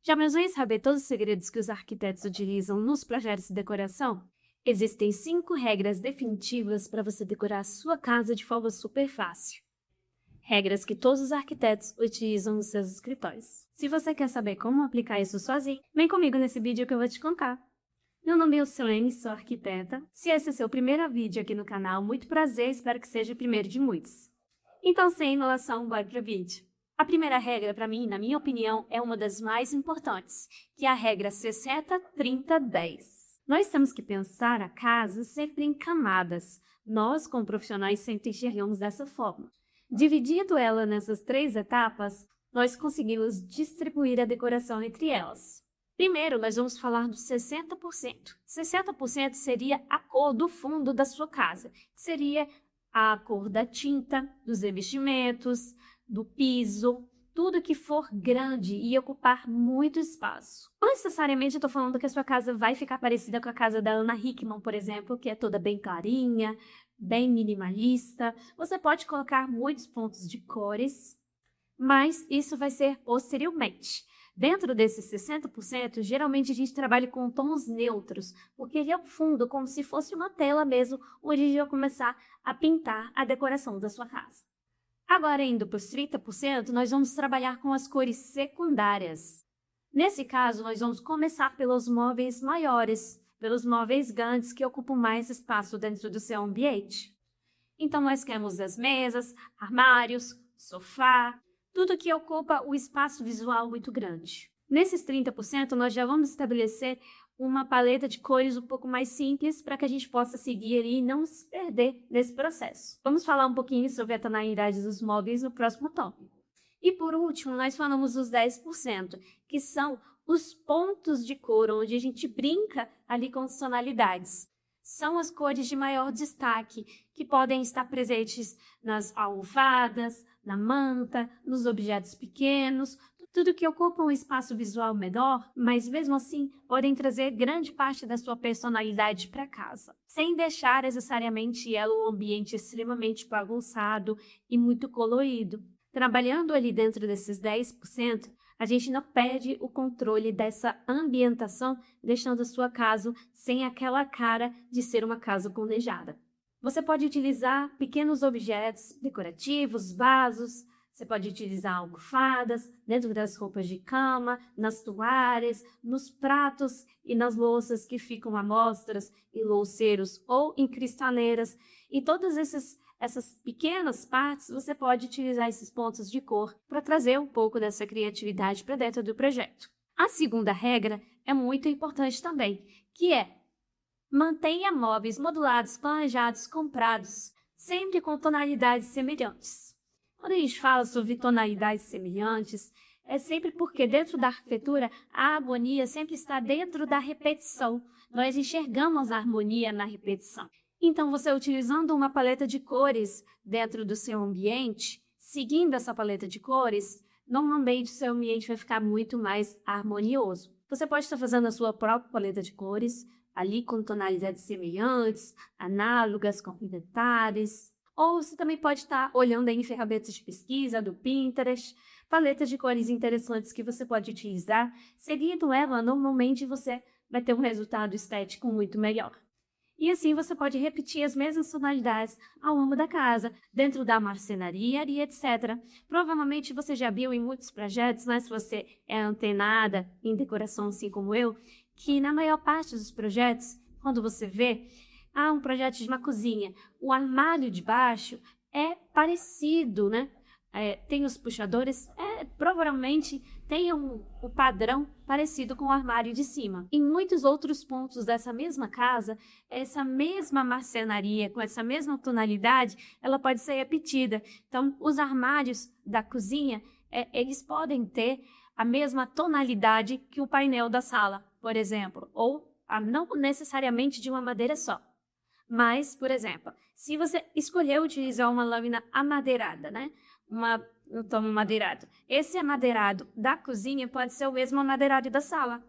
Já pensou em saber todos os segredos que os arquitetos utilizam nos projetos de decoração? Existem 5 regras definitivas para você decorar a sua casa de forma super fácil. Regras que todos os arquitetos utilizam nos seus escritórios. Se você quer saber como aplicar isso sozinho, vem comigo nesse vídeo que eu vou te contar. Meu nome é Silene, sou arquiteta. Se esse é seu primeiro vídeo aqui no canal, muito prazer, espero que seja o primeiro de muitos. Então, sem enrolação, bora pro vídeo. A primeira regra, para mim, na minha opinião, é uma das mais importantes, que é a regra 60-30-10. Nós temos que pensar a casa sempre em camadas. Nós, como profissionais, sempre enxergamos dessa forma. Dividindo ela nessas 3 etapas, nós conseguimos distribuir a decoração entre elas. Primeiro, nós vamos falar dos 60%. 60% seria a cor do fundo da sua casa, que seria a cor da tinta, dos revestimentos, do piso, tudo que for grande e ocupar muito espaço. Não necessariamente eu estou falando que a sua casa vai ficar parecida com a casa da Ana Hickman, por exemplo, que é toda bem clarinha, bem minimalista. Você pode colocar muitos pontos de cores, mas isso vai ser posteriormente. Dentro desses 60%, geralmente a gente trabalha com tons neutros, porque ele é o fundo, como se fosse uma tela mesmo, onde a gente vai começar a pintar a decoração da sua casa. Agora, indo para os 30%, nós vamos trabalhar com as cores secundárias. Nesse caso, nós vamos começar pelos móveis maiores, pelos móveis grandes que ocupam mais espaço dentro do seu ambiente. Então, nós temos as mesas, armários, sofá, tudo que ocupa o espaço visual muito grande. Nesses 30%, nós já vamos estabelecer uma paleta de cores um pouco mais simples para que a gente possa seguir ali e não se perder nesse processo. Vamos falar um pouquinho sobre a tonalidade dos móveis no próximo tópico. E por último, nós falamos dos 10%, que são os pontos de cor, onde a gente brinca ali com as tonalidades. São as cores de maior destaque, que podem estar presentes nas almofadas, na manta, nos objetos pequenos, tudo que ocupa um espaço visual menor, mas mesmo assim podem trazer grande parte da sua personalidade para casa, sem deixar necessariamente ela um ambiente extremamente bagunçado e muito colorido. Trabalhando ali dentro desses 10%, a gente não perde o controle dessa ambientação, deixando a sua casa sem aquela cara de ser uma casa planejada. Você pode utilizar pequenos objetos decorativos, vasos. Você pode utilizar almofadas dentro das roupas de cama, nas toalhas, nos pratos e nas louças que ficam à mostras em louceiros ou em cristaleiras. E todas essas pequenas partes, você pode utilizar esses pontos de cor para trazer um pouco dessa criatividade para dentro do projeto. A segunda regra é muito importante também, que é: mantenha móveis modulados, planejados, comprados, sempre com tonalidades semelhantes. Quando a gente fala sobre tonalidades semelhantes, é sempre porque dentro da arquitetura a harmonia sempre está dentro da repetição. Nós enxergamos a harmonia na repetição. Então, você utilizando uma paleta de cores dentro do seu ambiente, seguindo essa paleta de cores, normalmente o seu ambiente vai ficar muito mais harmonioso. Você pode estar fazendo a sua própria paleta de cores, ali com tonalidades semelhantes, análogas, complementares. Ou você também pode estar olhando aí em ferramentas de pesquisa do Pinterest, paletas de cores interessantes que você pode utilizar. Seguindo ela, normalmente você vai ter um resultado estético muito melhor. E assim você pode repetir as mesmas tonalidades ao longo da casa, dentro da marcenaria e etc. Provavelmente você já viu em muitos projetos, né, se você é antenada em decoração assim como eu, que na maior parte dos projetos, quando você vê um projeto de uma cozinha, o armário de baixo é parecido, né? Tem os puxadores, provavelmente tem o padrão parecido com o armário de cima. Em muitos outros pontos dessa mesma casa, essa mesma marcenaria, com essa mesma tonalidade, ela pode ser repetida. Então, os armários da cozinha, eles podem ter a mesma tonalidade que o painel da sala, por exemplo, ou não necessariamente de uma madeira só. Mas, por exemplo, se você escolher utilizar uma lâmina amadeirada, né? Um tom amadeirado. Esse amadeirado da cozinha pode ser o mesmo amadeirado da sala.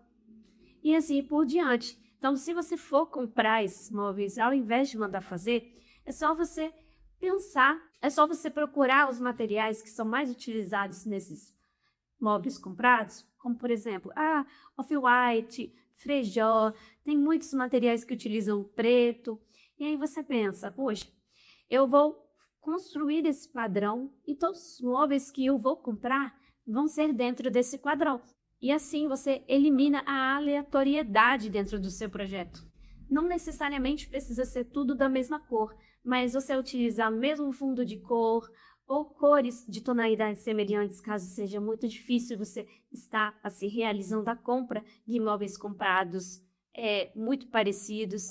E assim por diante. Então, se você for comprar esses móveis, ao invés de mandar fazer, é só você pensar, é só você procurar os materiais que são mais utilizados nesses móveis comprados, como por exemplo, off-white, frejó, tem muitos materiais que utilizam preto, e aí você pensa, poxa, eu vou construir esse padrão e todos os móveis que eu vou comprar vão ser dentro desse padrão. E assim você elimina a aleatoriedade dentro do seu projeto. Não necessariamente precisa ser tudo da mesma cor, mas você utilizar o mesmo fundo de cor ou cores de tonalidades semelhantes, caso seja muito difícil você estar assim, realizando a compra de imóveis comprados muito parecidos.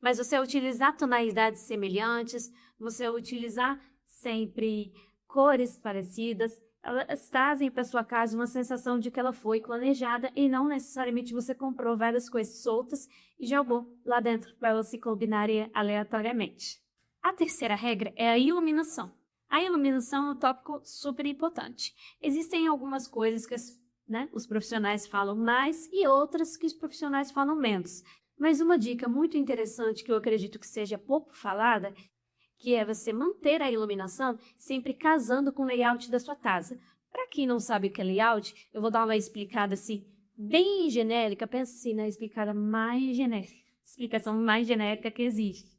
Mas você utilizar tonalidades semelhantes, você utilizar sempre cores parecidas, elas trazem para sua casa uma sensação de que ela foi planejada e não necessariamente você comprou várias coisas soltas e jogou lá dentro para elas se combinarem aleatoriamente. A terceira regra é a iluminação. A iluminação é um tópico super importante. Existem algumas coisas que os profissionais falam mais e outras que os profissionais falam menos. Mas uma dica muito interessante que eu acredito que seja pouco falada, que é você manter a iluminação sempre casando com o layout da sua casa. Para quem não sabe o que é layout, eu vou dar uma explicada assim, bem genérica, pensa assim na explicação mais genérica que existe.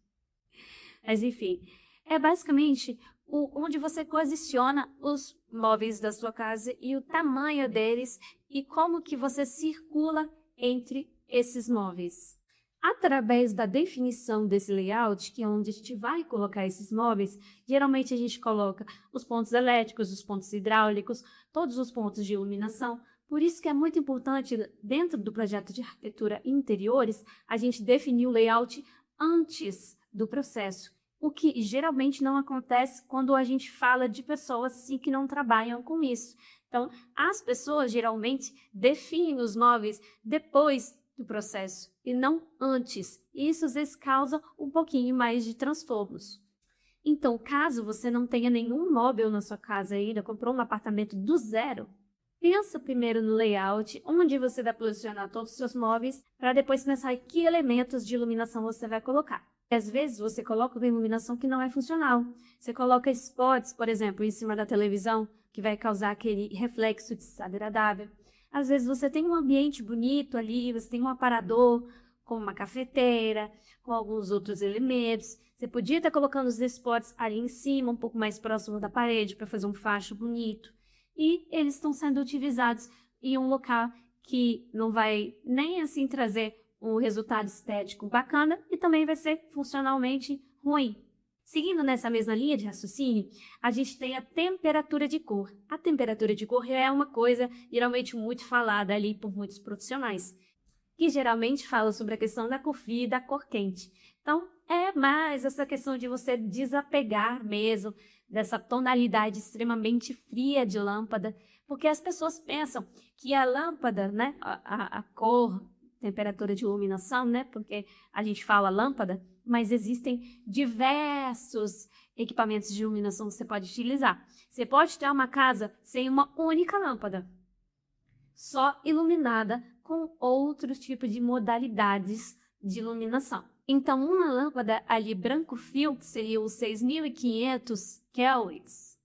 Mas enfim, é basicamente onde você posiciona os móveis da sua casa e o tamanho deles e como que você circula entre esses móveis. Através da definição desse layout, que é onde a gente vai colocar esses móveis, geralmente a gente coloca os pontos elétricos, os pontos hidráulicos, todos os pontos de iluminação. Por isso que é muito importante, dentro do projeto de arquitetura interiores, a gente definir o layout antes do processo, o que geralmente não acontece quando a gente fala de pessoas assim, que não trabalham com isso. Então, as pessoas geralmente definem os móveis depois do processo e não antes. E isso às vezes causa um pouquinho mais de transtornos. Então, caso você não tenha nenhum móvel na sua casa ainda, comprou um apartamento do zero, pensa primeiro no layout, onde você vai posicionar todos os seus móveis, para depois pensar em que elementos de iluminação você vai colocar. Às vezes você coloca uma iluminação que não é funcional. Você coloca spots, por exemplo, em cima da televisão, que vai causar aquele reflexo desagradável. Às vezes você tem um ambiente bonito ali, você tem um aparador com uma cafeteira, com alguns outros elementos. Você podia estar colocando os spots ali em cima, um pouco mais próximo da parede, para fazer um facho bonito. E eles estão sendo utilizados em um local que não vai nem assim trazer um resultado estético bacana e também vai ser funcionalmente ruim. Seguindo nessa mesma linha de raciocínio, a gente tem a temperatura de cor. A temperatura de cor é uma coisa geralmente muito falada ali por muitos profissionais, que geralmente falam sobre a questão da cor fria e da cor quente. Então, é mais essa questão de você desapegar mesmo dessa tonalidade extremamente fria de lâmpada, porque as pessoas pensam que a lâmpada, né, a cor, temperatura de iluminação, né, porque a gente fala lâmpada, mas existem diversos equipamentos de iluminação que você pode utilizar. Você pode ter uma casa sem uma única lâmpada, só iluminada com outros tipos de modalidades de iluminação. Então, uma lâmpada ali branco fio, que seria os 6.500 kelvins,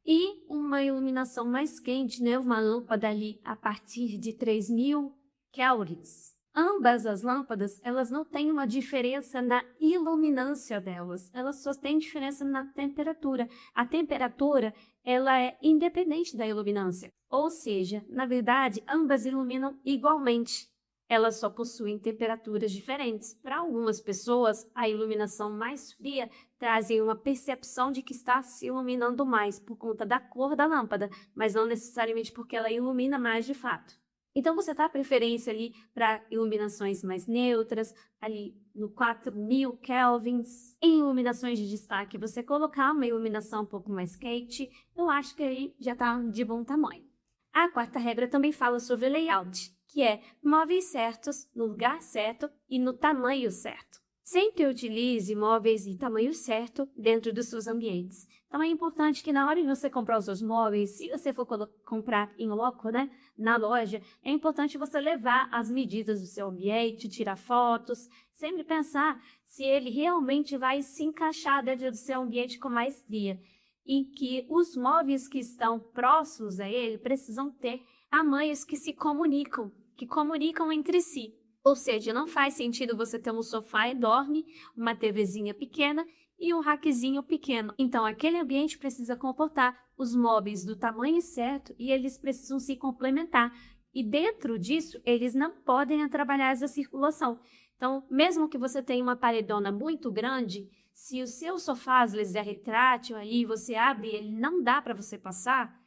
e uma iluminação mais quente, né, uma lâmpada ali a partir de 3.000 kelvins. Ambas as lâmpadas, elas não têm uma diferença na iluminância delas, elas só têm diferença na temperatura. A temperatura, ela é independente da iluminância, ou seja, na verdade, ambas iluminam igualmente. Elas só possuem temperaturas diferentes. Para algumas pessoas, a iluminação mais fria traz uma percepção de que está se iluminando mais por conta da cor da lâmpada, mas não necessariamente porque ela ilumina mais de fato. Então, você dá preferência ali para iluminações mais neutras, ali no 4.000 kelvins. Em iluminações de destaque, você colocar uma iluminação um pouco mais quente, eu acho que aí já está de bom tamanho. A quarta regra também fala sobre layout, que é móveis certos, no lugar certo e no tamanho certo. Sempre utilize móveis em tamanho certo dentro dos seus ambientes. Então é importante que na hora de você comprar os seus móveis, se você for comprar em loco, né, na loja, é importante você levar as medidas do seu ambiente, tirar fotos, sempre pensar se ele realmente vai se encaixar dentro do seu ambiente com maestria. e que os móveis que estão próximos a ele precisam ter tamanhos que comunicam entre si. Ou seja, não faz sentido você ter um sofá enorme, uma TVzinha pequena e um rackzinho pequeno. Então, aquele ambiente precisa comportar os móveis do tamanho certo e eles precisam se complementar. E dentro disso, eles não podem trabalhar essa circulação. Então, mesmo que você tenha uma paredona muito grande, se o seu sofá às vezes é retrátil aí, você abre e ele não dá para você passar,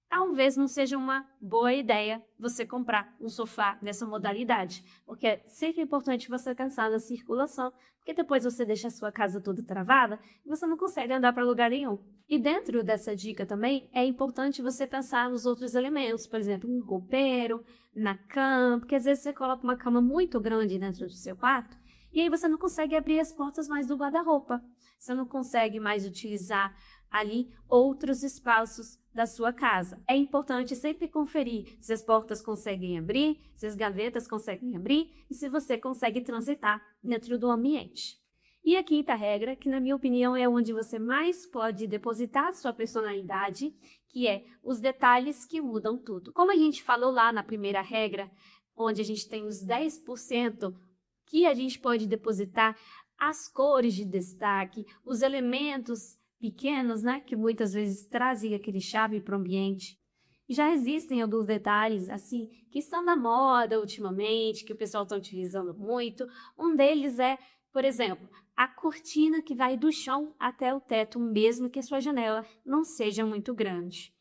talvez não seja uma boa ideia você comprar um sofá nessa modalidade, porque é sempre importante você pensar na circulação, porque depois você deixa a sua casa toda travada e você não consegue andar para lugar nenhum. E dentro dessa dica também, é importante você pensar nos outros elementos, por exemplo, um roupeiro, na cama, porque às vezes você coloca uma cama muito grande dentro do seu quarto e aí você não consegue abrir as portas mais do guarda-roupa, você não consegue mais utilizar ali outros espaços da sua casa. É importante sempre conferir se as portas conseguem abrir, se as gavetas conseguem abrir e se você consegue transitar dentro do ambiente. E a quinta regra, que na minha opinião é onde você mais pode depositar sua personalidade, que é os detalhes que mudam tudo. Como a gente falou lá na primeira regra, onde a gente tem os 10% que a gente pode depositar, as cores de destaque, os elementos pequenos, né, que muitas vezes trazem aquele charme para o ambiente. Já existem alguns detalhes, assim, que estão na moda ultimamente, que o pessoal está utilizando muito. Um deles é, por exemplo, a cortina que vai do chão até o teto, mesmo que a sua janela não seja muito grande.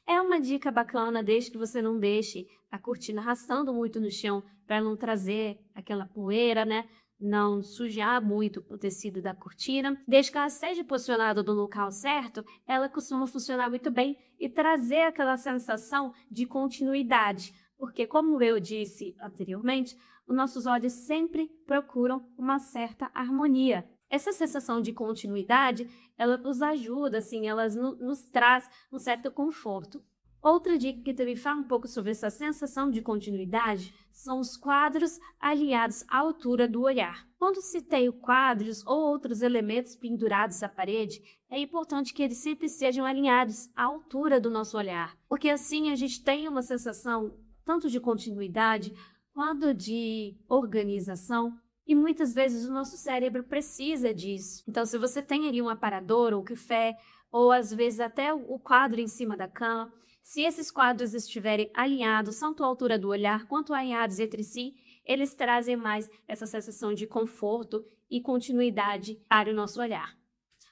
É uma dica bacana, desde que você não deixe a cortina arrastando muito no chão, para não trazer aquela poeira, né? Não sujar muito o tecido da cortina. Desde que ela seja posicionada no local certo, ela costuma funcionar muito bem e trazer aquela sensação de continuidade. Porque, como eu disse anteriormente, os nossos olhos sempre procuram uma certa harmonia. Essa sensação de continuidade, ela nos ajuda, assim, ela nos traz um certo conforto. Outra dica que também fala um pouco sobre essa sensação de continuidade são os quadros alinhados à altura do olhar. Quando se tem quadros ou outros elementos pendurados à parede, é importante que eles sempre sejam alinhados à altura do nosso olhar, porque assim a gente tem uma sensação tanto de continuidade quanto de organização. E muitas vezes o nosso cérebro precisa disso. Então, se você tem ali um aparador ou café, ou às vezes até o quadro em cima da cama, se esses quadros estiverem alinhados, tanto à altura do olhar quanto alinhados entre si, eles trazem mais essa sensação de conforto e continuidade para o nosso olhar.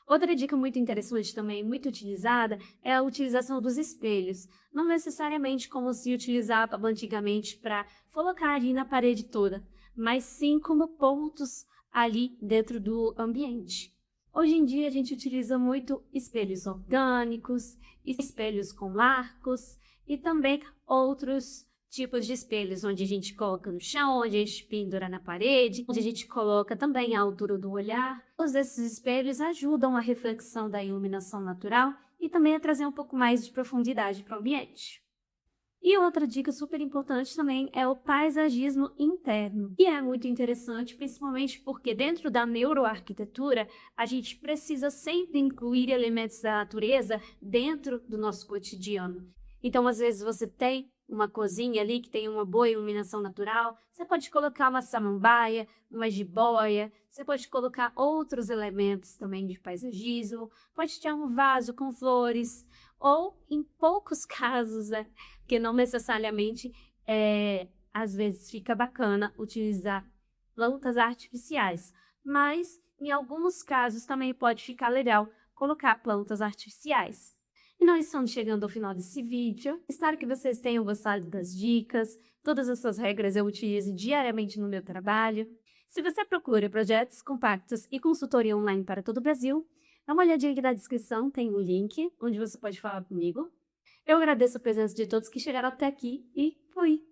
Outra dica muito interessante também, muito utilizada, é a utilização dos espelhos. Não necessariamente como se utilizava antigamente para colocar ali na parede toda, mas sim como pontos ali dentro do ambiente. Hoje em dia a gente utiliza muito espelhos orgânicos, espelhos com arcos e também outros tipos de espelhos, onde a gente coloca no chão, onde a gente pendura na parede, onde a gente coloca também à altura do olhar. Todos esses espelhos ajudam a reflexão da iluminação natural e também a trazer um pouco mais de profundidade para o ambiente. E outra dica super importante também é o paisagismo interno, que é muito interessante, principalmente porque dentro da neuroarquitetura, a gente precisa sempre incluir elementos da natureza dentro do nosso cotidiano. Então, às vezes você tem uma cozinha ali que tem uma boa iluminação natural, você pode colocar uma samambaia, uma jiboia, você pode colocar outros elementos também de paisagismo, pode ter um vaso com flores, ou em poucos casos, que não necessariamente, às vezes fica bacana utilizar plantas artificiais, mas em alguns casos também pode ficar legal colocar plantas artificiais. E nós estamos chegando ao final desse vídeo. Espero que vocês tenham gostado das dicas. Todas essas regras eu utilizo diariamente no meu trabalho. Se você procura projetos compactos e consultoria online para todo o Brasil, dá uma olhadinha aqui na descrição, tem um link onde você pode falar comigo. Eu agradeço a presença de todos que chegaram até aqui e fui!